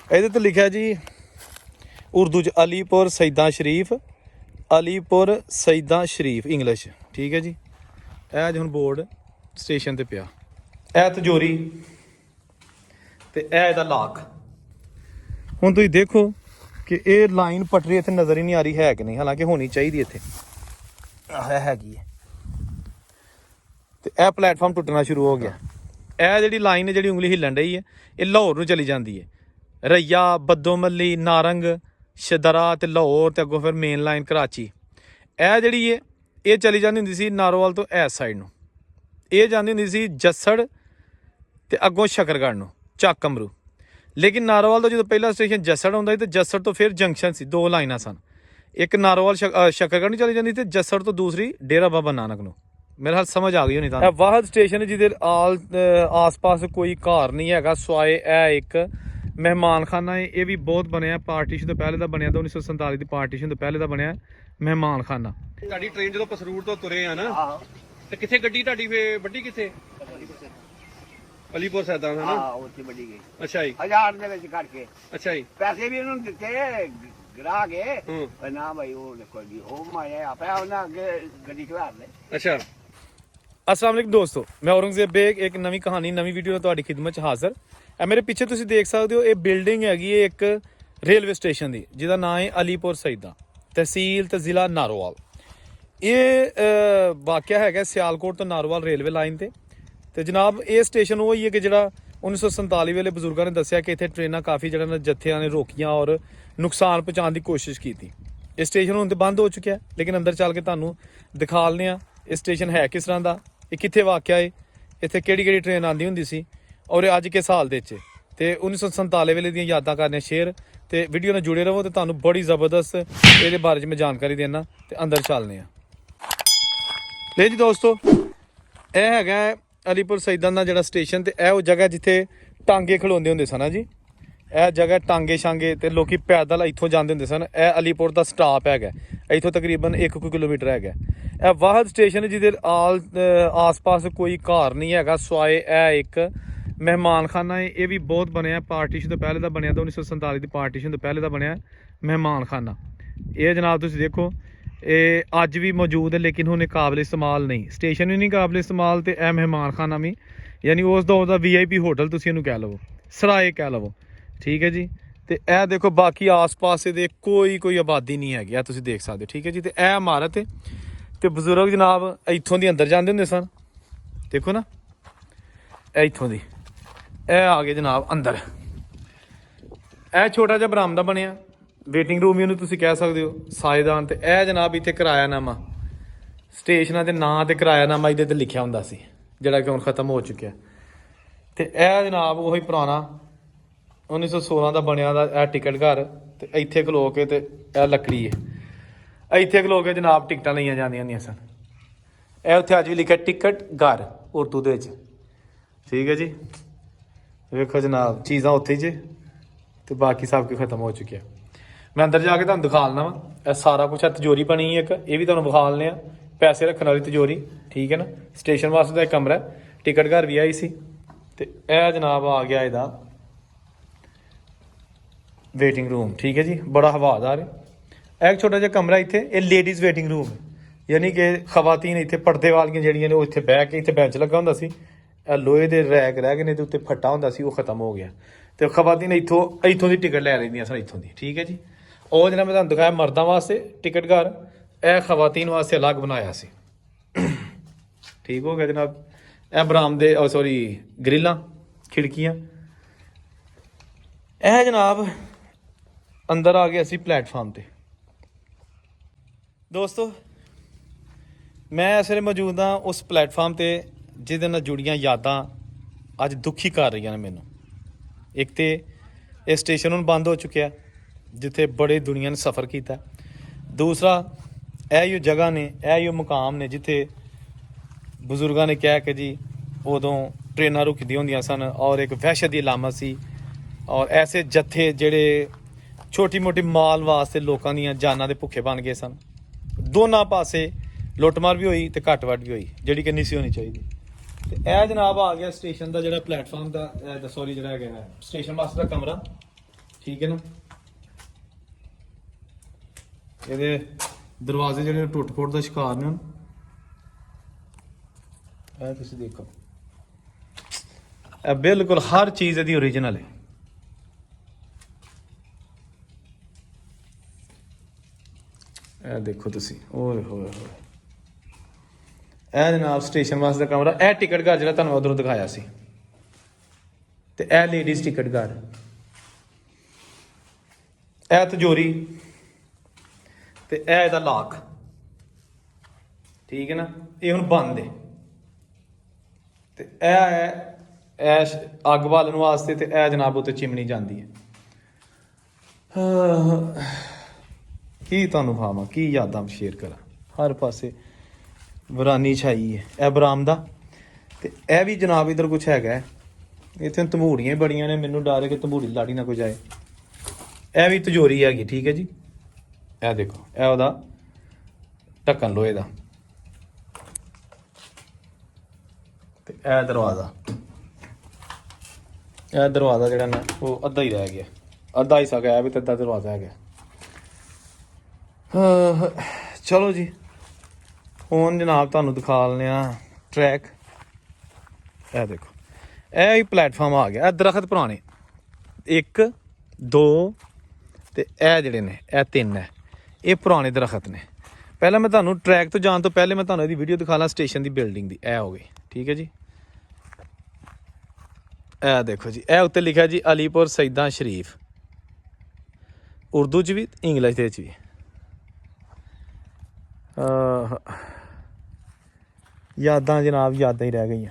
ਇਹਦੇ ਤੇ ਲਿਖਿਆ ਜੀ ਉਰਦੂ ਚ ਅਲੀਪੁਰ ਸੈਦਾਂ ਸ਼ਰੀਫ, ਅਲੀਪੁਰ ਸੈਦਾਂ ਸ਼ਰੀਫ ਇੰਗਲਿਸ਼। ਠੀਕ ਹੈ ਜੀ। ਇਹ ਅੱਜ ਹੁਣ ਬੋਰਡ ਸਟੇਸ਼ਨ ਤੇ ਪਿਆ। ਇਹ ਤਜੋਰੀ ਤੇ ਇਹ ਇਹਦਾ ਲਾਕ। ਹੁਣ ਤੁਸੀਂ ਦੇਖੋ ਕਿ ਇਹ ਲਾਈਨ ਪਟਰੀ ਇੱਥੇ ਨਜ਼ਰ ਹੀ ਨਹੀਂ ਆ ਰਹੀ ਹੈ ਕਿ ਨਹੀਂ, ਹਾਲਾਂਕਿ ਹੋਣੀ ਚਾਹੀਦੀ ਇੱਥੇ ਹੈਗੀ ਹੈ। ਤੇ ਇਹ ਪਲੇਟਫਾਰਮ ਟੁੱਟਣਾ ਸ਼ੁਰੂ ਹੋ ਗਿਆ। ਇਹ ਜਿਹੜੀ ਲਾਈਨ ਹੈ, ਜਿਹੜੀ ਉਂਗਲੀ ਹਿੱਲਣ ਰਹੀ ਹੈ, ਇਹ ਲਾਹੌਰ ਨੂੰ ਚਲੀ ਜਾਂਦੀ ਹੈ। ਰਈਆ, ਬੱਦੋ ਮੱਲੀ, ਨਾਰੰਗ, ਸ਼ਦਰਾ ਤੇ ਲਾਹੌਰ ਤੇ ਅੱਗੋਂ ਫਿਰ ਮੇਨ ਲਾਈਨ ਕਰਾਚੀ। ਇਹ ਜਿਹੜੀ ਹੈ ਇਹ ਚਲੀ ਜਾਂਦੀ ਹੁੰਦੀ ਸੀ ਨਾਰੋਵਾਲ ਤੋਂ ਇਸ ਸਾਈਡ ਨੂੰ। ਇਹ ਜਾਂਦੀ ਹੁੰਦੀ ਸੀ ਜੱਸੜ ਤੇ ਅੱਗੋਂ ਸ਼ਕਰਗੜ੍ਹ ਨੂੰ, ਚੱਕ ਕਮਰੂ। ਲੇਕਿਨ ਨਾਰੋਵਾਲ ਤੋਂ ਜਦੋਂ ਪਹਿਲਾ ਸਟੇਸ਼ਨ ਜੱਸੜ ਹੁੰਦਾ ਸੀ ਤੇ ਜੱਸੜ ਤੋਂ ਫਿਰ ਜੰਕਸ਼ਨ ਸੀ, ਦੋ ਲਾਈਨਾਂ ਸਨ। ਇੱਕ ਨਾਰੋਵਾਲ ਸ਼ਕਰਗੜ੍ਹ ਨੂੰ ਚਲੀ ਜਾਂਦੀ ਤੇ ਜੱਸੜ ਤੋਂ ਦੂਸਰੀ ਡੇਰਾ ਬਾਬਾ ਨਾਨਕ ਨੂੰ। ਮੇਰੇ ਹਾਲ ਸਮਝ ਆ ਗਈ ਹੋਣੀ ਤੁਹਾਨੂੰ। ਇਹ ਵਾਹਦ ਸਟੇਸ਼ਨ ਜਿਹਦੇ ਆਸ ਪਾਸ ਕੋਈ ਘਰ ਨਹੀਂ ਹੈਗਾ ਸਵਾਏ ਇਹ ਇੱਕ ਮਹਿਮਾਨਖਾਨਾ ਹੈ। ਇਹ ਵੀ ਬਹੁਤ ਬਣਿਆ, ਪਾਰਟੀਸ਼ਨ ਤੋਂ ਪਹਿਲੇ ਦਾ ਬਣਿਆ, 1947 ਦੀ ਪਾਰਟੀਸ਼ਨ ਤੋਂ ਪਹਿਲੇ ਦਾ ਬਣਿਆ ਮਹਿਮਾਨਖਾਨਾ। ਤੁਹਾਡੀ ਟ੍ਰੇਨ ਜਦੋਂ ਪਸਰੂਰ ਤੋਂ ਤੁਰੇ ਆ ਨਾ, ਤੇ ਕਿੱਥੇ ਗੱਡੀ ਤੁਹਾਡੀ ਫੇ ਵੱਡੀ ਕਿੱਥੇ? ਅਲੀਪੁਰ ਸੈਦਾਂ ਹੈ ਨਾ? ਹਾਂ, ਉੱਥੇ ਵੱਡੀ ਗਈ। ਅੱਛਾ ਜੀ। 1000 ਦੇ ਵਿੱਚ ਕਰਕੇ ਅੱਛਾ ਜੀ। ਪੈਸੇ ਵੀ ਉਹਨੂੰ ਦਿੱਤੇ ਗਰਾ ਕੇ, ਪਰ ਨਾ ਭਾਈ ਉਹ ਦੇਖੋ ਜੀ, ਉਹ ਮਾਇਆ ਆਪੇ ਉਹਨਾਂ ਅੱਗੇ ਗੱਡੀ ਚਲਾ ਲੈ। ਅੱਛਾ। अस्सलाम वालेकुम दोस्तों, मैं औरंगजेब बेग एक नवी कहानी नवी वीडियो ਤੁਹਾਡੀ ਖਿਦਮਤ 'ਚ ਹਾਜ਼ਰ। ਇਹ ਮੇਰੇ ਪਿੱਛੇ ਤੁਸੀਂ ਦੇਖ ਸਕਦੇ ਹੋ, ਇਹ ਬਿਲਡਿੰਗ ਹੈਗੀ ਹੈ ਇੱਕ ਰੇਲਵੇ ਸਟੇਸ਼ਨ ਦੀ, ਜਿਹਦਾ ਨਾਮ ਹੈ ਅਲੀਪੁਰ ਸੈਦਾਂ, ਤਹਿਸੀਲ ਤੇ ਜ਼ਿਲ੍ਹਾ ਨਾਰੋਵਾਲ। ਇਹ ਵਾਕਿਆ ਹੈਗਾ ਸਿਆਲਕੋਟ ਤੋਂ ਨਾਰੋਵਾਲ ਰੇਲਵੇ ਲਾਈਨ ਤੇ ਜਨਾਬ ਇਹ ਸਟੇਸ਼ਨ ਉਹ ਹੀ ਹੈ ਕਿ ਜਿਹੜਾ 1947 ਵੇਲੇ ਬਜ਼ੁਰਗਾਂ ਨੇ ਦੱਸਿਆ ਕਿ ਇੱਥੇ ਟ੍ਰੇਨਾਂ ਕਾਫੀ ਜਿਹੜਾ ਜੱਥਿਆਂ ਨੇ ਰੋਕੀਆਂ ਔਰ ਨੁਕਸਾਨ ਪਹੁੰਚਾਉਣ ਦੀ ਕੋਸ਼ਿਸ਼ ਕੀਤੀ। ਇਹ ਸਟੇਸ਼ਨ ਹੁਣ ਤੇ ਬੰਦ ਹੋ ਚੁੱਕਿਆ, ਲੇਕਿਨ ਅੰਦਰ ਚੱਲ ਕੇ ਤੁਹਾਨੂੰ ਦਿਖਾ ਲੈਂਦੇ ਆ ਇਹ ਸਟੇਸ਼ਨ ਹੈ ਕਿਸ ਤਰ੍ਹਾਂ ਦਾ, ਇਹ ਕਿੱਥੇ ਵਾਕਿਆ ਹੈ, ਇੱਥੇ ਕਿਹੜੀ ਕਿਹੜੀ ਟ੍ਰੇਨ ਆਉਂਦੀ ਹੁੰਦੀ ਸੀ ਔਰ ਅੱਜ ਕੇ ਸਾਲ ਦੇ ਵਿੱਚ ਤੇ 1947 ਵੇਲੇ ਦੀਆਂ ਯਾਦਾਂ ਕਰਨੇ ਸ਼ੇਅਰ ਤੇ ਵੀਡੀਓ ਨਾਲ ਜੁੜੇ ਰਹੋ ਤੇ ਤੁਹਾਨੂੰ ਬੜੀ ਜ਼ਬਰਦਸਤ ਇਹਦੇ ਬਾਰੇ 'ਚ ਮੈਂ ਜਾਣਕਾਰੀ ਦੇਣਾ ਤੇ ਅੰਦਰ ਚੱਲਦੇ ਆ। ਲੈ ਜੀ ਦੋਸਤੋ, ਇਹ ਹੈਗਾ ਅਲੀਪੁਰ ਸੈਦਾਂ ਦਾ ਜਿਹੜਾ ਸਟੇਸ਼ਨ ਤੇ ਇਹ ਉਹ ਜਗ੍ਹਾ ਜਿੱਥੇ ਟਾਂਗੇ ਖਲੋਂਦੇ ਹੁੰਦੇ ਸਨ ਜੀ। ਇਹ ਜਗ੍ਹਾ ਟਾਂਗੇ ਛਾਂਗੇ ਤੇ ਲੋਕੀ ਪੈਦਲ ਇੱਥੋਂ ਜਾਂਦੇ ਹੁੰਦੇ ਸਨ। ਇਹ ਅਲੀਪੁਰ ਦਾ ਸਟਾਪ ਹੈਗਾ, ਇੱਥੋਂ ਤਕਰੀਬਨ 1 ਕਿਲੋਮੀਟਰ ਹੈਗਾ। ਇਹ ਵਾਹਦ ਸਟੇਸ਼ਨ ਜਿਹਦੇ ਆਸ ਪਾਸ ਕੋਈ ਘਰ ਨਹੀਂ ਹੈਗਾ ਸਵਾਏ ਇਹ ਇੱਕ ਮਹਿਮਾਨਖਾਨਾ ਹੈ। ਇਹ ਵੀ ਬਹੁਤ ਬਣਿਆ, ਪਾਰਟੀਸ਼ਨ ਤੋਂ ਪਹਿਲੇ ਦਾ ਬਣਿਆ, 1947 ਦੀ ਪਾਰਟੀਸ਼ਨ ਤੋਂ ਪਹਿਲੇ ਦਾ ਬਣਿਆ ਮਹਿਮਾਨਖਾਨਾ। ਇਹ ਜਨਾਬ ਤੁਸੀਂ ਦੇਖੋ, ਇਹ ਅੱਜ ਵੀ ਮੌਜੂਦ ਹੈ, ਲੇਕਿਨ ਹੁਣ ਇਹ ਕਾਬਲ ਇਸਤੇਮਾਲ ਨਹੀਂ। ਸਟੇਸ਼ਨ ਵੀ ਨਹੀਂ ਕਾਬਲ ਇਸਤੇਮਾਲ ਤੇ ਇਹ ਮਹਿਮਾਨਖਾਨਾ ਵੀ, ਯਾਨੀ ਉਸ ਦੌਰ ਦਾ VIP ਹੋਟਲ ਤੁਸੀਂ ਇਹਨੂੰ ਕਹਿ ਲਵੋ, ਸਰਾਏ ਕਹਿ ਲਵੋ। ਠੀਕ ਹੈ ਜੀ। ਤੇ ਇਹ ਦੇਖੋ ਬਾਕੀ ਆਸ-ਪਾਸ ਦੇ ਕੋਈ ਆਬਾਦੀ ਨਹੀਂ ਹੈਗੀ, ਆ ਤੁਸੀਂ ਦੇਖ ਸਕਦੇ ਹੋ। ਠੀਕ ਹੈ ਜੀ। ਤੇ ਇਹ ਇਮਾਰਤ ਹੈ ਤੇ ਬਜ਼ੁਰਗ ਜਨਾਬ ਇੱਥੋਂ ਦੀ ਅੰਦਰ ਜਾਂਦੇ ਹੁੰਦੇ ਸਨ। ਦੇਖੋ ਨਾ, ਇਹ ਇੱਥੋਂ ਦੀ ਇਹ ਆ ਗਏ ਜਨਾਬ ਅੰਦਰ। ਇਹ ਛੋਟਾ ਜਿਹਾ ਬਰਾਮਦਾ ਬਣਿਆ, ਵੇਟਿੰਗ ਰੂਮ ਵੀ ਉਹਨੂੰ ਤੁਸੀਂ ਕਹਿ ਸਕਦੇ ਹੋ, ਸਾਇਦਾਨ। ਤੇ ਇਹ ਜਨਾਬ ਇੱਥੇ ਕਿਰਾਇਆਨਾਮਾ, ਸਟੇਸ਼ਨਾਂ ਦੇ ਨਾਂ ਤੇ ਕਿਰਾਇਆਨਾਮਾ ਇਹਦੇ ਤੇ ਲਿਖਿਆ ਹੁੰਦਾ ਸੀ, ਜਿਹੜਾ ਕਿ ਹੁਣ ਖਤਮ ਹੋ ਚੁੱਕਿਆ। ਤੇ ਇਹ ਜਨਾਬ ਉਹੀ ਪੁਰਾਣਾ 1916 ਦਾ ਬਣਿਆ ਦਾ ਇਹ ਟਿਕਟ ਘਰ। ਤੇ ਇੱਥੇ ਖਲੋ ਕੇ ਤੇ ਇਹ ਲੱਕੜੀ ਹੈ, ਇੱਥੇ ਖਲੋ ਕੇ ਜਨਾਬ ਟਿਕਟਾਂ ਲਈਆਂ ਜਾਂਦੀਆਂ ਹੁੰਦੀਆਂ ਸਨ। ਇਹ ਉੱਥੇ ਅੱਜ ਵੀ ਲਿਖਿਆ ਟਿਕਟ ਘਰ ਉਰਦੂ ਦੇ ਵਿੱਚ। ਠੀਕ ਹੈ ਜੀ। ਵੇਖੋ ਜਨਾਬ ਚੀਜ਼ਾਂ ਉੱਥੇ ਜੇ ਤੇ ਬਾਕੀ ਸਭ ਕੁਝ ਖਤਮ ਹੋ ਚੁੱਕਿਆ। ਮੈਂ ਅੰਦਰ ਜਾ ਕੇ ਤੁਹਾਨੂੰ ਦਿਖਾ ਲੈਣਾ ਵਾ। ਇਹ ਸਾਰਾ ਕੁਛ ਤਿਜੋਰੀ ਬਣੀ ਇੱਕ, ਇਹ ਵੀ ਤੁਹਾਨੂੰ ਵਿਖਾ ਲੈਣੇ ਆ, ਪੈਸੇ ਰੱਖਣ ਵਾਲੀ ਤਿਜੋਰੀ। ਠੀਕ ਹੈ ਨਾ। ਸਟੇਸ਼ਨ ਵਾਸਤੇ ਦਾ ਇੱਕ ਕਮਰਾ, ਟਿਕਟ ਘਰ ਵੀ ਆਈ ਸੀ। ਤੇ ਇਹ ਜਨਾਬ ਆ ਗਿਆ ਇਹਦਾ ਵੇਟਿੰਗ ਰੂਮ। ਠੀਕ ਹੈ ਜੀ। ਬੜਾ ਹਵਾਦਾਰ ਹੈ। ਇਹ ਇੱਕ ਛੋਟਾ ਜਿਹਾ ਕਮਰਾ ਇੱਥੇ, ਇਹ ਲੇਡੀਜ਼ ਵੇਟਿੰਗ ਰੂਮ ਹੈ, ਯਾਨੀ ਕਿ ਖਵਾਤੀਨ ਇੱਥੇ ਪਰਦੇ ਵਾਲੀਆਂ ਜਿਹੜੀਆਂ ਨੇ ਉਹ ਇੱਥੇ ਬਹਿ ਕੇ, ਇੱਥੇ ਬੈਂਚ ਲੱਗਾ ਹੁੰਦਾ ਸੀ, ਇਹ ਲੋਹੇ ਦੇ ਰੈਕ ਰਹਿ ਗਏ ਨੇ ਤੇ ਉੱਤੇ ਫੱਟਾ ਹੁੰਦਾ ਸੀ, ਉਹ ਖਤਮ ਹੋ ਗਿਆ। ਤੇ ਖਵਾਤੀਨ ਇੱਥੋਂ ਦੀ ਟਿਕਟ ਲੈ ਲੈਂਦੀਆਂ ਸਨ, ਇੱਥੋਂ ਦੀ। ਠੀਕ ਹੈ ਜੀ। ਉਹ ਜਿਹੜਾ ਮੈਂ ਤੁਹਾਨੂੰ ਦਿਖਾਇਆ ਮਰਦਾਂ ਵਾਸਤੇ ਟਿਕਟ ਘਰ, ਇਹ ਖਵਾਤੀਨ ਵਾਸਤੇ ਅਲੱਗ ਬਣਾਇਆ ਸੀ। ਠੀਕ ਹੋ ਗਿਆ ਜਨਾਬ। ਇਹ ਬਰਾਮਦੇ ਗ੍ਰਿਲਾਂ, ਖਿੜਕੀਆਂ। ਇਹ ਜਨਾਬ ਅੰਦਰ ਆ ਗਏ ਅਸੀਂ ਪਲੇਟਫਾਰਮ ਤੇ। ਦੋਸਤੋ ਮੈਂ ਇਸ ਵੇਲੇ ਮੌਜੂਦ ਹਾਂ ਉਸ ਪਲੇਟਫਾਰਮ ਤੇ ਜਿਹਦੇ ਨਾਲ ਜੁੜੀਆਂ ਯਾਦਾਂ ਅੱਜ ਦੁਖੀ ਕਰ ਰਹੀਆਂ ਨੇ ਮੈਨੂੰ। ਇੱਕ ਤੇ ਇਹ ਸਟੇਸ਼ਨ ਹੁਣ ਬੰਦ ਹੋ ਚੁੱਕਿਆ ਜਿੱਥੇ ਬੜੇ ਦੁਨੀਆ ਨੇ ਸਫ਼ਰ ਕੀਤਾ। ਦੂਸਰਾ ਇਹ ਹੀ ਜਗ੍ਹਾ ਨੇ, ਇਹ ਹੀ ਮੁਕਾਮ ਨੇ ਜਿੱਥੇ ਬਜ਼ੁਰਗਾਂ ਨੇ ਕਿਹਾ ਕਿ ਜੀ ਉਦੋਂ ਟ੍ਰੇਨਾਂ ਰੁਕਦੀਆਂ ਹੁੰਦੀਆਂ ਸਨ ਔਰ ਇੱਕ ਵਹਿਸ਼ਤ ਦੀ ਅਲਾਮਤ ਸੀ। ਔਰ ਐਸੇ ਜੱਥੇ ਜਿਹੜੇ ਛੋਟੀ ਮੋਟੀ ਮਾਲ ਵਾਸਤੇ ਲੋਕਾਂ ਦੀਆਂ ਜਾਨਾਂ ਦੇ ਭੁੱਖੇ ਬਣ ਗਏ ਸਨ। ਦੋਨਾਂ ਪਾਸੇ ਲੁੱਟਮਾਰ ਵੀ ਹੋਈ ਤੇ ਘੱਟ ਵੱਟ ਵੀ ਹੋਈ, ਜਿਹੜੀ ਕਿ ਨਹੀਂ ਸੀ ਹੋਣੀ ਚਾਹੀਦੀ। ਤੇ ਇਹ ਜਨਾਬ ਆ ਗਿਆ ਸਟੇਸ਼ਨ ਦਾ ਜਿਹੜਾ ਪਲੇਟਫਾਰਮ ਦਾ ਜਿਹੜਾ ਹੈਗਾ ਸਟੇਸ਼ਨ ਮਾਸਟਰ ਦਾ ਕਮਰਾ। ਠੀਕ ਹੈ ਨਾ। ਇਹਦੇ ਦਰਵਾਜ਼ੇ ਜਿਹੜੇ ਟੁੱਟ ਫੁੱਟ ਦਾ ਸ਼ਿਕਾਰ ਨੇ ਹੁਣ। ਇਹ ਤੁਸੀਂ ਦੇਖੋ, ਇਹ ਬਿਲਕੁਲ ਹਰ ਚੀਜ਼ ਇਹਦੀ ਓਰੀਜਨਲ ਹੈ। ਇਹ ਦੇਖੋ ਤੁਸੀਂ, ਓਏ ਹੋਏ ਹੋਏ। ਇਹ ਜਨਾਬ ਸਟੇਸ਼ਨ ਵਾਸਤੇ ਦਾ ਕਮਰਾ। ਇਹ ਟਿਕਟ ਘਰ ਜਿਹੜਾ ਤੁਹਾਨੂੰ ਉਧਰੋਂ ਦਿਖਾਇਆ ਸੀ, ਤੇ ਇਹ ਲੇਡੀਜ਼ ਟਿਕਟ ਘਰ। ਇਹ ਤਿਜੋਰੀ ਤੇ ਇਹ ਇਹਦਾ ਲਾਕ, ਠੀਕ ਹੈ ਨਾ। ਇਹ ਹੁਣ ਬੰਦ ਹੈ। ਤੇ ਇਹ ਹੈ ਐਸ਼ ਅੱਗ ਬਾਲਣ ਵਾਸਤੇ, ਤੇ ਇਹ ਜਨਾਬ ਉੱਤੇ ਚਿਮਨੀ ਜਾਂਦੀ ਹੈ। ਕੀ ਤੁਹਾਨੂੰ ਖਾਵਾਂ, ਕੀ ਯਾਦਾਂ ਸ਼ੇਅਰ ਕਰਾਂ। ਹਰ ਪਾਸੇ ਵਰਾਨੀ ਛਾਈ ਹੈ। ਇਹ ਬਰਾਮਦਾ, ਤੇ ਇਹ ਵੀ ਜਨਾਬ ਇਧਰ ਕੁਛ ਹੈਗਾ। ਇੱਥੇ ਤੰਬੂੜੀਆਂ ਬੜੀਆਂ ਨੇ, ਮੈਨੂੰ ਡਰ ਹੈ ਕਿ ਤੰਬੂੜੀ ਲਾੜੀ ਨਾ ਕੋਈ ਜਾਏ। ਇਹ ਵੀ ਤਿਜੋਰੀ ਹੈਗੀ, ਠੀਕ ਹੈ ਜੀ। ਇਹ ਦੇਖੋ, ਇਹ ਉਹਦਾ ਢੱਕਣ ਲੋਹੇ ਦਾ, ਤੇ ਇਹ ਦਰਵਾਜ਼ਾ। ਇਹ ਦਰਵਾਜ਼ਾ ਜਿਹੜਾ ਨਾ ਉਹ ਅੱਧਾ ਹੀ ਰਹਿ ਗਿਆ, ਅੱਧਾ ਹਿੱਸਾ ਗਿਆ ਵੀ, ਤੇ ਅੱਧਾ ਦਰਵਾਜ਼ਾ ਹੈਗਾ। ਚਲੋ ਜੀ, ਹੁਣ ਜਨਾਬ ਤੁਹਾਨੂੰ ਦਿਖਾ ਲੈਂਦੇ ਆ ਟਰੈਕ। ਇਹ ਦੇਖੋ, ਇਹ ਹੀ ਪਲੇਟਫਾਰਮ ਆ ਗਿਆ। ਇਹ ਦਰਖਤ ਪੁਰਾਣੇ 1 2 ਤੇ ਇਹ ਜਿਹੜੇ ਨੇ ਇਹ 3 ਹੈ। ਇਹ ਪੁਰਾਣੇ ਦਰਖਤ ਨੇ। ਪਹਿਲਾਂ ਮੈਂ ਤੁਹਾਨੂੰ ਟਰੈਕ ਤੋਂ ਜਾਣ ਤੋਂ ਪਹਿਲੇ ਮੈਂ ਤੁਹਾਨੂੰ ਇਹਦੀ ਵੀਡੀਓ ਦਿਖਾ ਲਾਂ ਸਟੇਸ਼ਨ ਦੀ ਬਿਲਡਿੰਗ ਦੀ। ਇਹ ਹੋ ਗਈ, ਠੀਕ ਹੈ ਜੀ। ਇਹ ਦੇਖੋ ਜੀ, ਇਹ ਉੱਤੇ ਲਿਖਿਆ ਜੀ ਅਲੀਪੁਰ ਸਈਦਾਂ ਸ਼ਰੀਫ, ਉਰਦੂ 'ਚ ਵੀ ਇੰਗਲਿਸ਼ ਦੇ ਵਿੱਚ ਵੀ। ਯਾਦਾਂ ਜਨਾਬ, ਯਾਦਾਂ ਹੀ ਰਹਿ ਗਈਆਂ।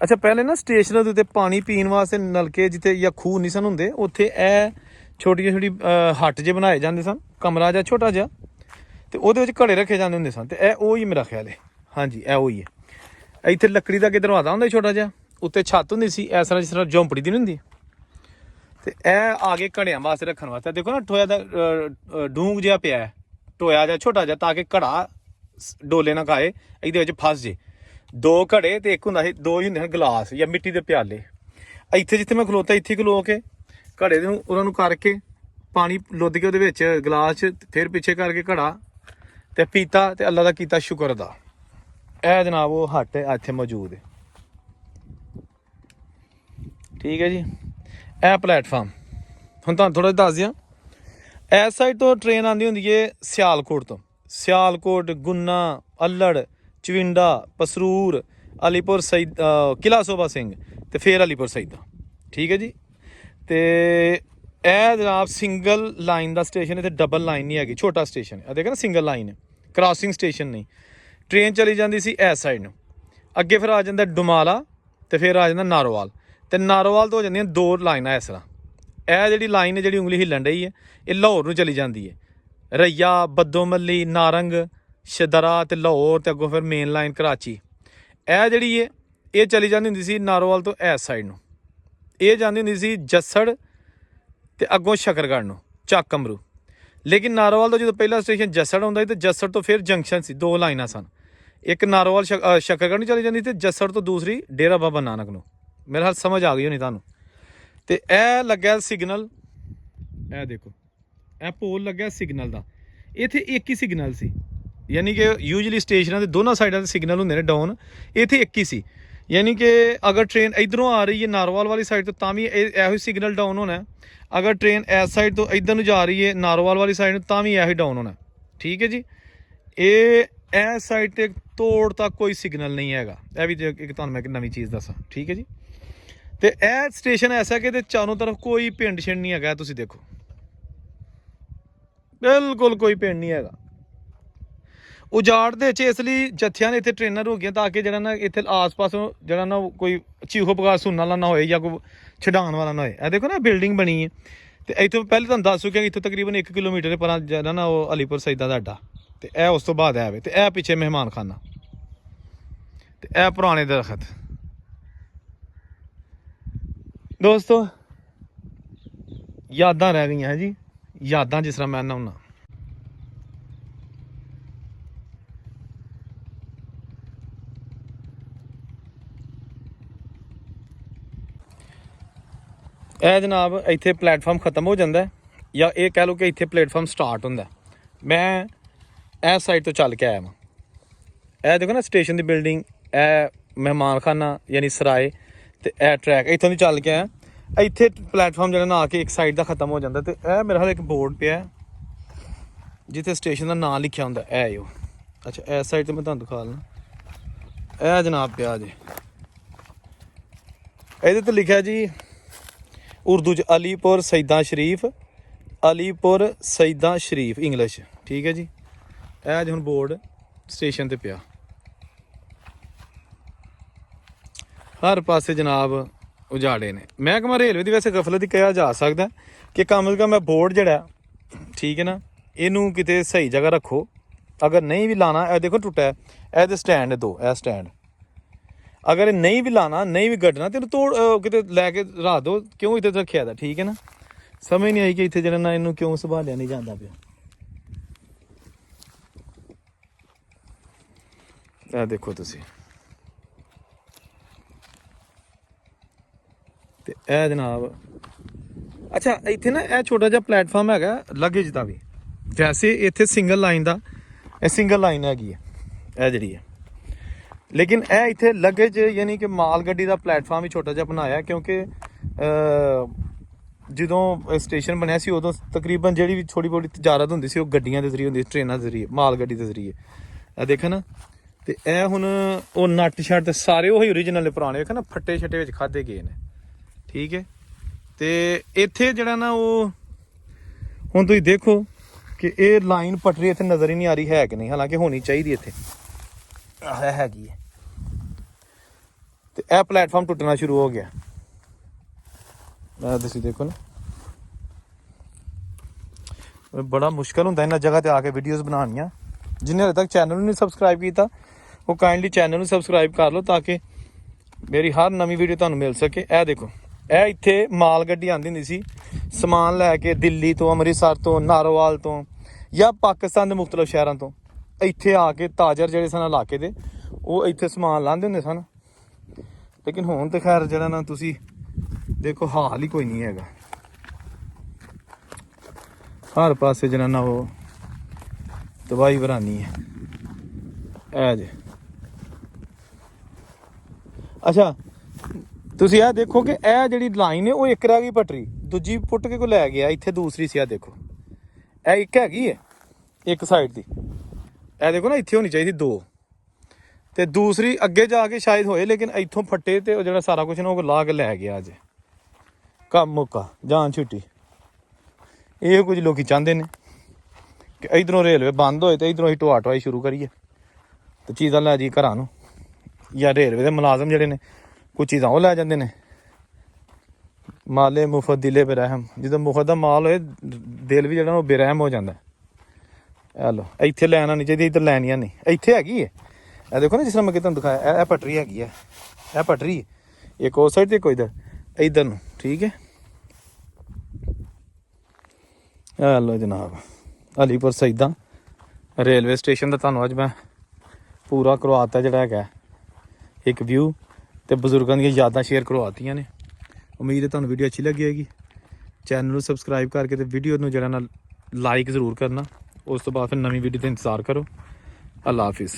ਅੱਛਾ, ਪਹਿਲੇ ਨਾ ਸਟੇਸ਼ਨਾਂ ਦੇ ਉੱਤੇ ਪਾਣੀ ਪੀਣ ਵਾਸਤੇ ਨਲਕੇ, ਜਿੱਥੇ ਜਾਂ ਖੂਹ ਨਹੀਂ ਸਨ ਹੁੰਦੇ, ਉੱਥੇ ਇਹ ਛੋਟੀ ਹੱਟ ਜੇ ਬਣਾਏ ਜਾਂਦੇ ਸਨ, ਕਮਰਾ ਜਿਹਾ ਛੋਟਾ ਜਿਹਾ, ਤੇ ਉਹਦੇ ਵਿੱਚ ਘੜੇ ਰੱਖੇ ਜਾਂਦੇ ਹੁੰਦੇ ਸਨ। ਤੇ ਇਹ ਉਹੀ ਮੇਰਾ ਖਿਆਲ ਹੈ, ਹਾਂਜੀ ਇਹ ਉਹੀ ਹੈ। ਇੱਥੇ ਲੱਕੜੀ ਦਾ ਅੱਗੇ ਦਰਵਾਜ਼ਾ ਹੁੰਦਾ ਛੋਟਾ ਜਿਹਾ, ਉੱਤੇ ਛੱਤ ਹੁੰਦੀ ਸੀ ਇਸ ਤਰ੍ਹਾਂ, ਜਿਸ ਤਰ੍ਹਾਂ ਝੌਂਪੜੀ ਦੀ ਨਹੀਂ ਹੁੰਦੀ। ਤੇ ਇਹ ਆ ਕੇ ਘੜਿਆਂ ਵਾਸਤੇ ਰੱਖਣ ਵਾਸਤੇ। ਦੇਖੋ ਨਾ, ਟੋਇਆ ਦਾ ਡੂੰਘ ਜਿਹਾ ਪਿਆ ਹੈ, ਟੋਇਆ ਜਿਹਾ ਛੋਟਾ ਜਿਹਾ, ਤਾਂ ਕਿ ਘੜਾ ਡੋਲੇ ਨਾ ਖਾਏ, ਇਹਦੇ ਵਿੱਚ ਫਸ ਜੇ। 2 ਘੜੇ ਤੇ ਇੱਕ ਹੁੰਦਾ ਸੀ, 2 ਹੀ ਹੁੰਦੇ ਹਨ ਗਲਾਸ ਜਾਂ ਮਿੱਟੀ ਦੇ ਪਿਆਲੇ। ਇੱਥੇ ਜਿੱਥੇ ਮੈਂ ਖਲੋਤਾ, ਇੱਥੇ ਖਲੋ ਕੇ ਘੜੇ ਨੂੰ ਉਹਨਾਂ ਨੂੰ ਕਰਕੇ ਪਾਣੀ ਲੁੱਧ ਕੇ ਉਹਦੇ ਵਿੱਚ ਗਲਾਸ 'ਚ, ਫਿਰ ਪਿੱਛੇ ਕਰਕੇ ਘੜਾ ਤੇ ਪੀਤਾ, ਤੇ ਅੱਲਾ ਦਾ ਕੀਤਾ ਸ਼ੁਕਰ ਦਾ। ਇਹ ਜਨਾਬ ਉਹ ਹੱਟ ਇੱਥੇ ਮੌਜੂਦ ਹੈ, ਠੀਕ ਹੈ ਜੀ। ਇਹ ਪਲੇਟਫਾਰਮ ਹੁਣ ਤੁਹਾਨੂੰ ਥੋੜ੍ਹਾ ਜਿਹਾ ਦੱਸ ਦਿਆਂ। ਇਸ ਸਾਈਡ ਤੋਂ ਟ੍ਰੇਨ ਆਉਂਦੀ ਹੁੰਦੀ ਹੈ ਸਿਆਲਕੋਟ ਤੋਂ। ਸਿਆਲਕੋਟ, ਗੁੰਨਾ, ਅੱਲੜ, ਚਵਿੰਡਾ, ਪਸਰੂਰ, ਅਲੀਪੁਰ ਸਈਦ, ਕਿਲ੍ਹਾ ਸੋਭਾ ਸਿੰਘ, ਤੇ ਫਿਰ ਅਲੀਪੁਰ ਸਈਦਾਂ, ਠੀਕ ਹੈ ਜੀ। ਤੇ ਇਹ ਜਨਾਬ ਸਿੰਗਲ ਲਾਈਨ ਦਾ ਸਟੇਸ਼ਨ, ਇੱਥੇ ਡਬਲ ਲਾਈਨ ਨਹੀਂ ਹੈਗੀ, ਛੋਟਾ ਸਟੇਸ਼ਨ ਹੈ। ਦੇਖੋ ਨਾ, ਸਿੰਗਲ ਲਾਈਨ ਹੈ, ਕ੍ਰਾਸਿੰਗ ਸਟੇਸ਼ਨ ਨਹੀਂ। ਟ੍ਰੇਨ ਚਲੀ ਜਾਂਦੀ ਸੀ ਇਸ ਸਾਈਡ ਨੂੰ, ਅੱਗੇ ਫਿਰ ਆ ਜਾਂਦਾ ਡੁਮਾਲਾ, ਤੇ ਫਿਰ ਆ ਜਾਂਦਾ ਨਾਰੋਵਾਲ, ਤੇ ਨਾਰੋਵਾਲ ਤੋਂ ਹੋ ਜਾਂਦੀਆਂ 2 ਲਾਈਨਾਂ ਇਸ ਤਰ੍ਹਾਂ। ਇਹ ਜਿਹੜੀ ਲਾਈਨ ਹੈ, ਜਿਹੜੀ ਉਂਗਲੀ ਹਿੱਲਣ ਰਹੀ ਹੈ, ਇਹ ਲਾਹੌਰ ਨੂੰ ਚਲੀ ਜਾਂਦੀ ਹੈ। ਰਈਆ, ਬੱਦੋ ਮੱਲੀ, ਨਾਰੰਗ, ਸ਼ਦਰਾ ਤੇ ਲਾਹੌਰ, ਤੇ ਅੱਗੋਂ ਫਿਰ ਮੇਨ ਲਾਈਨ ਕਰਾਚੀ। ਇਹ ਜਿਹੜੀ ਹੈ ਇਹ ਚਲੀ ਜਾਂਦੀ ਹੁੰਦੀ ਸੀ ਨਾਰੋਵਾਲ ਤੋਂ ਇਸ ਸਾਈਡ ਨੂੰ। ਇਹ ਜਾਂਦੀ ਹੁੰਦੀ ਸੀ ਜੱਸੜ ਤੇ ਅੱਗੋਂ ਸ਼ਕਰਗੜ੍ਹ ਨੂੰ, ਚੱਕ ਕਮਰੂ। ਲੇਕਿਨ ਨਾਰੋਵਾਲ ਤੋਂ ਜਦੋਂ ਪਹਿਲਾ ਸਟੇਸ਼ਨ ਜੱਸੜ ਆਉਂਦਾ ਸੀ, ਤੇ ਜੱਸੜ ਤੋਂ ਫਿਰ ਜੰਕਸ਼ਨ ਸੀ, 2 ਲਾਈਨਾਂ ਸਨ। ਇੱਕ ਨਾਰੋਵਾਲ ਸ਼ਕਰਗੜ੍ਹ ਨੂੰ ਚਲੀ ਜਾਂਦੀ, ਤੇ ਜੱਸੜ ਤੋਂ ਦੂਸਰੀ ਡੇਰਾ ਬਾਬਾ ਨਾਨਕ ਨੂੰ। ਮੇਰੇ ਹਾਲ ਸਮਝ ਆ ਗਈ ਹੋਣੀ ਤੁਹਾਨੂੰ। ਤੇ ਇਹ ਲੱਗਿਆ ਸਿਗਨਲ, ਇਹ ਦੇਖੋ, ਇਹ ਪੋਲ ਲੱਗਿਆ ਸਿਗਨਲ ਦਾ। ਇੱਥੇ ਇੱਕ ਹੀ ਸਿਗਨਲ ਸੀ, ਯਾਨੀ ਕਿ ਯੂਜਲੀ ਸਟੇਸ਼ਨਾਂ ਦੇ ਦੋਨਾਂ ਸਾਈਡਾਂ 'ਤੇ ਸਿਗਨਲ ਹੁੰਦੇ ਨੇ ਡਾਊਨ, ਇੱਥੇ ਇੱਕ ਹੀ ਸੀ। ਯਾਨੀ ਕਿ ਅਗਰ ਟ੍ਰੇਨ ਇੱਧਰੋਂ ਆ ਰਹੀ ਹੈ ਨਾਰੋਵਾਲ ਵਾਲੀ ਸਾਈਡ ਤੋਂ, ਤਾਂ ਵੀ ਇਹੋ ਹੀ ਸਿਗਨਲ ਡਾਊਨ ਹੋਣਾ। ਅਗਰ ਟ੍ਰੇਨ ਇਸ ਸਾਈਡ ਤੋਂ ਇੱਧਰ ਨੂੰ ਜਾ ਰਹੀ ਹੈ ਨਾਰੋਵਾਲ ਵਾਲੀ ਸਾਈਡ ਨੂੰ, ਤਾਂ ਵੀ ਇਹੋ ਹੀ ਡਾਊਨ ਹੋਣਾ, ਠੀਕ ਹੈ ਜੀ। ਇਸ ਸਾਈਡ 'ਤੇ ਤੋੜ ਤੱਕ ਕੋਈ ਸਿਗਨਲ ਨਹੀਂ ਹੈਗਾ। ਇਹ ਵੀ ਇੱਕ ਤੁਹਾਨੂੰ ਮੈਂ ਇੱਕ ਨਵੀਂ ਚੀਜ਼ ਦੱਸਾਂ, ਠੀਕ ਹੈ ਜੀ। ਤੇ ਇਹ ਸਟੇਸ਼ਨ ਐਸਾ ਕਿ ਇਹਦੇ ਚਾਰੋਂ ਤਰਫ ਕੋਈ ਪਿੰਡ ਛਿੰਡ ਨਹੀਂ ਹੈਗਾ। ਤੁਸੀਂ ਦੇਖੋ, ਬਿਲਕੁਲ ਕੋਈ ਪਿੰਡ ਨਹੀਂ ਹੈਗਾ। ਉਜਾੜ ਦੇ ਵਿੱਚ ਇਸ ਲਈ ਜੱਥਿਆਂ ਨੇ ਇੱਥੇ ਟ੍ਰੇਨਾਂ ਰੋਕੀਆਂ, ਤਾਂ ਕਿ ਜਿਹੜਾ ਨਾ ਇੱਥੇ ਆਸ-ਪਾਸੋਂ ਜਿਹੜਾ ਨਾ ਕੋਈ ਚੀਖੋ ਪੁਕਾਰ ਸੁਣਨ ਵਾਲਾ ਨਾ ਹੋਏ, ਜਾਂ ਕੋਈ ਛਡਾਉਣ ਵਾਲਾ ਨਾ ਹੋਏ। ਇਹ ਦੇਖੋ ਨਾ, ਬਿਲਡਿੰਗ ਬਣੀ ਹੈ। ਤੇ ਇੱਥੋਂ ਪਹਿਲੇ ਤੁਹਾਨੂੰ ਦੱਸ ਚੁੱਕਿਆ ਕਿ ਇੱਥੋਂ ਤਕਰੀਬਨ 1 ਕਿਲੋਮੀਟਰ ਦੇ ਪਰਾਂ ਜਿਹੜਾ ਨਾ ਉਹ ਅਲੀਪੁਰ ਸਈਦਾਂ ਦਾ ਅੱਡਾ, ਤੇ ਇਹ ਉਸ ਤੋਂ ਬਾਅਦ ਹੈ। ਤੇ ਇਹ ਪਿੱਛੇ ਮਹਿਮਾਨ ਖਾਨਾ, ਤੇ ਇਹ ਪੁਰਾਣੇ ਦਰਖਤ। ਦੋਸਤੋ, ਯਾਦਾਂ ਰਹਿ ਗਈਆਂ ਹੈ ਜੀ, ਯਾਦਾਂ ਜਿਸ ਤਰ੍ਹਾਂ ਮੈਂ ਨਾ ਹੁੰਦਾ। ਇਹ ਜਨਾਬ ਇੱਥੇ ਪਲੇਟਫਾਰਮ ਖਤਮ ਹੋ ਜਾਂਦਾ ਹੈ, ਜਾਂ ਇਹ ਕਹਿ ਲਓ ਕਿ ਇੱਥੇ ਪਲੇਟਫਾਰਮ ਸਟਾਰਟ ਹੁੰਦਾ ਹੈ। ਮੈਂ ਇਸ ਸਾਈਡ ਤੋਂ ਚੱਲ ਕੇ ਆਇਆ ਵਾਂ। ਇਹ ਦੇਖੋ ਨਾ ਸਟੇਸ਼ਨ ਦੀ ਬਿਲਡਿੰਗ, ਇਹ ਮਹਿਮਾਨਖਾਨਾ ਯਾਨੀ ਸਰਾਏ, ਤੇ ਇਹ ਟਰੈਕ ਇੱਥੋਂ ਦੀ ਚੱਲ ਕੇ ਆਇਆ। ਇੱਥੇ ਪਲੇਟਫਾਰਮ ਜਿਹੜਾ ਨਾ ਆ ਕੇ ਇੱਕ ਸਾਈਡ ਦਾ ਖਤਮ ਹੋ ਜਾਂਦਾ, ਤੇ ਇਹ ਮੇਰੇ ਹਾਲ ਇੱਕ ਬੋਰਡ ਪਿਆ ਜਿੱਥੇ ਸਟੇਸ਼ਨ ਦਾ ਨਾਂ ਲਿਖਿਆ ਹੁੰਦਾ। ਇਹ ਉਹ ਅੱਛਾ, ਇਸ ਸਾਈਡ ਤੇ ਮੈਂ ਤੁਹਾਨੂੰ ਦਿਖਾ ਲਵਾਂ। ਇਹ ਜਨਾਬ ਪਿਆ ਜੀ, ਇਹਦੇ ਤੇ ਲਿਖਿਆ ਜੀ ਉਰਦੂ 'ਚ ਅਲੀਪੁਰ ਸਈਦਾਂ ਸ਼ਰੀਫ, ਅਲੀਪੁਰ ਸਈਦਾਂ ਸ਼ਰੀਫ ਇੰਗਲਿਸ਼, ਠੀਕ ਹੈ ਜੀ। ਇਹ ਜੀ ਹੁਣ ਬੋਰਡ ਸਟੇਸ਼ਨ ਤੇ ਪਿਆ। ਹਰ ਪਾਸੇ ਜਨਾਬ ਉਜਾੜੇ ਨੇ। ਮਹਿਕਮਾ ਰੇਲਵੇ ਦੀ ਵੈਸੇ ਗਫਲਤ ਹੀ ਕਿਹਾ ਜਾ ਸਕਦਾ ਕਿ ਕਮ ਸੇ ਕਮ ਇਹ ਬੋਰਡ ਜਿਹੜਾ, ਠੀਕ ਹੈ ਨਾ, ਇਹਨੂੰ ਕਿਤੇ ਸਹੀ ਜਗ੍ਹਾ ਰੱਖੋ। ਅਗਰ ਨਹੀਂ ਵੀ ਲਾਣਾ, ਇਹ ਦੇਖੋ ਟੁੱਟਾ, ਇਹਦੇ ਸਟੈਂਡ ਦੋ, ਇਹ ਸਟੈਂਡ, ਅਗਰ ਇਹ ਨਹੀਂ ਵੀ ਲਾਣਾ, ਨਹੀਂ ਵੀ ਗੱਡਣਾ, ਤੇ ਇਹਨੂੰ ਤੋੜ ਕਿਤੇ ਲੈ ਕੇ ਰੱਖ ਦਿਓ। ਕਿਉਂ ਇੱਥੇ ਰੱਖਿਆ ਦਾ, ਠੀਕ ਹੈ ਨਾ। ਸਮਝ ਨਹੀਂ ਆਈ ਕਿ ਇੱਥੇ ਜਿਹੜਾ ਨਾ ਇਹਨੂੰ ਕਿਉਂ ਸੰਭਾਲਿਆ ਨਹੀਂ ਜਾਂਦਾ ਪਿਆ। ਇਹ ਦੇਖੋ ਤੁਸੀਂ, ਤੇ ਇਹ ਜਨਾਬ ਅੱਛਾ ਇੱਥੇ ਨਾ ਇਹ ਛੋਟਾ ਜਿਹਾ ਪਲੇਟਫਾਰਮ ਹੈਗਾ ਲਗੇਜ ਦਾ ਵੀ। ਵੈਸੇ ਇੱਥੇ ਸਿੰਗਲ ਲਾਈਨ ਦਾ, ਇਹ ਸਿੰਗਲ ਲਾਈਨ ਹੈਗੀ ਹੈ ਇਹ ਜਿਹੜੀ ਹੈ, ਲੇਕਿਨ ਇਹ ਇੱਥੇ ਲਗੇਜ ਯਾਨੀ ਕਿ ਮਾਲ ਗੱਡੀ ਦਾ ਪਲੇਟਫਾਰਮ ਹੀ ਛੋਟਾ ਜਿਹਾ ਬਣਾਇਆ, ਕਿਉਂਕਿ ਜਦੋਂ ਸਟੇਸ਼ਨ ਬਣਿਆ ਸੀ ਉਦੋਂ ਤਕਰੀਬਨ ਜਿਹੜੀ ਵੀ ਥੋੜੀ ਬਹੁਤੀ ਤਜਾਰਤ ਹੁੰਦੀ ਸੀ ਉਹ ਗੱਡੀਆਂ ਦੇ ਜ਼ਰੀਏ ਹੁੰਦੀ ਸੀ, ਟ੍ਰੇਨਾਂ ਦੇ ਜ਼ਰੀਏ, ਮਾਲ ਗੱਡੀ ਦੇ ਜ਼ਰੀਏ। ਇਹ ਦੇਖੋ ਨਾ, ਤੇ ਇਹ ਹੁਣ ਉਹ ਨੱਟ ਸ਼ੱਟ ਤੇ ਸਾਰੇ ਉਹੀ ਓਰੀਜਨਲ ਨੇ, ਪੁਰਾਣੇ ਵੇਖੋ ਨਾ, ਫੱਟੇ ਛੱਟੇ ਵਿੱਚ ਖਾਦੇ ਗਏ ਨੇ, ਠੀਕ ਹੈ। ਤੇ ਇੱਥੇ ਜਿਹੜਾ ਨਾ ਉਹ ਹੁਣ ਤੁਸੀਂ ਦੇਖੋ ਕਿ ਇਹ ਲਾਈਨ ਪਟਰੀ ਇੱਥੇ ਨਜ਼ਰ ਹੀ ਨਹੀਂ ਆ ਰਹੀ ਹੈ ਕਿ ਨਹੀਂ, ਹਾਲਾਂਕਿ ਹੋਣੀ ਚਾਹੀਦੀ ਇੱਥੇ ਹੈਗੀ ਹੈ। ਤੇ ਇਹ ਪਲੇਟਫਾਰਮ ਟੁੱਟਣਾ ਸ਼ੁਰੂ ਹੋ ਗਿਆ। ਤੁਸੀਂ ਦੇਖੋ ਨਾ, ਬੜਾ ਮੁਸ਼ਕਲ ਹੁੰਦਾ ਇਹਨਾਂ ਜਗ੍ਹਾ ਤੇ ਆ ਕੇ ਵੀਡੀਓਜ਼ ਬਣਾਉਣੀਆਂ। ਜਿਹਨੇ ਹਜੇ ਤੱਕ ਚੈਨਲ ਨੂੰ ਨਹੀਂ ਸਬਸਕ੍ਰਾਈਬ ਕੀਤਾ ਉਹ ਕਾਈਂਡਲੀ ਚੈਨਲ ਨੂੰ ਸਬਸਕ੍ਰਾਈਬ ਕਰ ਲਓ ਤਾਂ ਕਿ ਮੇਰੀ ਹਰ ਨਵੀਂ ਵੀਡੀਓ ਤੁਹਾਨੂੰ ਮਿਲ ਸਕੇ। ਇਹ ਦੇਖੋ, ਇਹ ਇੱਥੇ ਮਾਲ ਗੱਡੀ ਆਉਂਦੀ ਹੁੰਦੀ ਸੀ ਸਮਾਨ ਲੈ ਕੇ ਦਿੱਲੀ ਤੋਂ, ਅੰਮ੍ਰਿਤਸਰ ਤੋਂ, ਨਾਰੋਵਾਲ ਤੋਂ, ਜਾਂ ਪਾਕਿਸਤਾਨ ਦੇ ਮੁਖਤਲਿਫ ਸ਼ਹਿਰਾਂ ਤੋਂ। ਇੱਥੇ ਆ ਕੇ ਤਾਜਰ ਜਿਹੜੇ ਸਨ ਇਲਾਕੇ ਦੇ, ਉਹ ਇੱਥੇ ਸਮਾਨ ਲਾਉਂਦੇ ਹੁੰਦੇ ਸਨ। ਲੇਕਿਨ ਹੁਣ ਤੇ ਖੈਰ ਜਿਹੜਾ ਨਾ ਤੁਸੀਂ ਦੇਖੋ ਹਾਲ ਹੀ ਕੋਈ ਨਹੀਂ ਹੈਗਾ। ਹਰ ਪਾਸੇ ਜਿਹੜਾ ਨਾ ਉਹ ਤਬਾਹੀ ਵਰਾਨੀ ਹੈ। ਇਹ ਜੇ ਅੱਛਾ ਤੁਸੀਂ ਇਹ ਦੇਖੋ ਕਿ ਇਹ ਜਿਹੜੀ ਲਾਈਨ ਹੈ ਉਹ ਇੱਕ ਰਹਿ ਗਈ ਪਟਰੀ, ਦੂਜੀ ਪੁੱਟ ਕੇ ਕੋਈ ਲੈ ਗਿਆ, ਇੱਥੇ ਦੂਸਰੀ ਸੀ। ਇਹ ਦੇਖੋ, ਇਹ ਇੱਕ ਹੈਗੀ ਹੈ ਇੱਕ ਸਾਈਡ ਦੀ, ਇਹ ਦੇਖੋ ਨਾ, ਇੱਥੇ ਹੋਣੀ ਚਾਹੀਦੀ ਦੋ, ਤੇ ਦੂਸਰੀ ਅੱਗੇ ਜਾ ਕੇ ਸ਼ਾਇਦ ਹੋਏ, ਲੇਕਿਨ ਇੱਥੋਂ ਫੱਟੇ ਤੇ ਉਹ ਜਿਹੜਾ ਸਾਰਾ ਕੁਝ ਨਾ ਉਹ ਲਾ ਕੇ ਲੈ ਗਿਆ। ਅੱਜ ਕੰਮ ਮੁੱਕਾ, ਜਾਨ ਛੁੱਟੀ। ਇਹ ਕੁਝ ਲੋਕੀ ਚਾਹੁੰਦੇ ਨੇ ਕਿ ਇਧਰੋਂ ਰੇਲਵੇ ਬੰਦ ਹੋਏ ਤੇ ਇਧਰੋਂ ਹੀ ਢੋਆ ਢੋਆਈ ਸ਼ੁਰੂ ਕਰੀਏ ਤੇ ਚੀਜ਼ਾਂ ਲੈ ਜੀ ਘਰਾਂ ਨੂੰ, ਜਾਂ ਰੇਲਵੇ ਦੇ ਮੁਲਾਜ਼ਮ ਜਿਹੜੇ ਨੇ ਕੁਝ ਚੀਜ਼ਾਂ ਉਹ ਲੈ ਜਾਂਦੇ ਨੇ। ਮਾਲੇ ਮੁਫਤ ਦਿਲੇ ਬੇਰਹਿਮ, ਜਦੋਂ ਮੁਫਤ ਦਾ ਮਾਲ ਹੋਏ ਦਿਲ ਵੀ ਜਿਹੜਾ ਉਹ ਬੇਰਹਿਮ ਹੋ ਜਾਂਦਾ। ਇਹ ਲੋ, ਇੱਥੇ ਲੈਣਾ ਨਹੀਂ ਚਾਹੀਦੀ, ਇੱਧਰ ਲੈਣੀਆਂ ਨਹੀਂ, ਇੱਥੇ ਹੈਗੀ ਹੈ। ਇਹ ਦੇਖੋ ਨਾ, ਜਿਸ ਤਰ੍ਹਾਂ ਮੈਂ ਤੁਹਾਨੂੰ ਦਿਖਾਇਆ, ਇਹ ਪਟਰੀ ਹੈਗੀ ਹੈ, ਇਹ ਪਟਰੀ ਇੱਕ ਉਸ ਸਾਈਡ ਤੇ ਕੋਈ ਇੱਧਰ ਨੂੰ, ਠੀਕ ਹੈ। ਇਹ ਲੋ ਜਨਾਬ, ਅਲੀਪੁਰ ਸਈਦਾਂ ਰੇਲਵੇ ਸਟੇਸ਼ਨ ਦਾ ਤੁਹਾਨੂੰ ਅੱਜ ਮੈਂ ਪੂਰਾ ਕਰਵਾਤਾ ਜਿਹੜਾ ਹੈਗਾ ਇੱਕ ਵਿਊ, ਤੇ ਬਜ਼ੁਰਗਾਂ ਦੀਆਂ ਯਾਦਾਂ ਸ਼ੇਅਰ ਕਰਵਾਤੀਆਂ ਨੇ। ਉਮੀਦ ਹੈ ਤੁਹਾਨੂੰ ਵੀਡੀਓ ਅੱਛੀ ਲੱਗੀ ਹੋਏਗੀ। ਚੈਨਲ ਨੂੰ ਸਬਸਕ੍ਰਾਈਬ ਕਰਕੇ ਤੇ ਵੀਡੀਓ ਨੂੰ ਜਿਹੜਾ ਨਾਲ ਲਾਈਕ ਜ਼ਰੂਰ ਕਰਨਾ। ਉਸ ਤੋਂ ਬਾਅਦ ਫਿਰ ਨਵੀਂ ਵੀਡੀਓ ਦਾ ਇੰਤਜ਼ਾਰ ਕਰੋ। ਅੱਲਾ ਹਾਫਿਜ਼।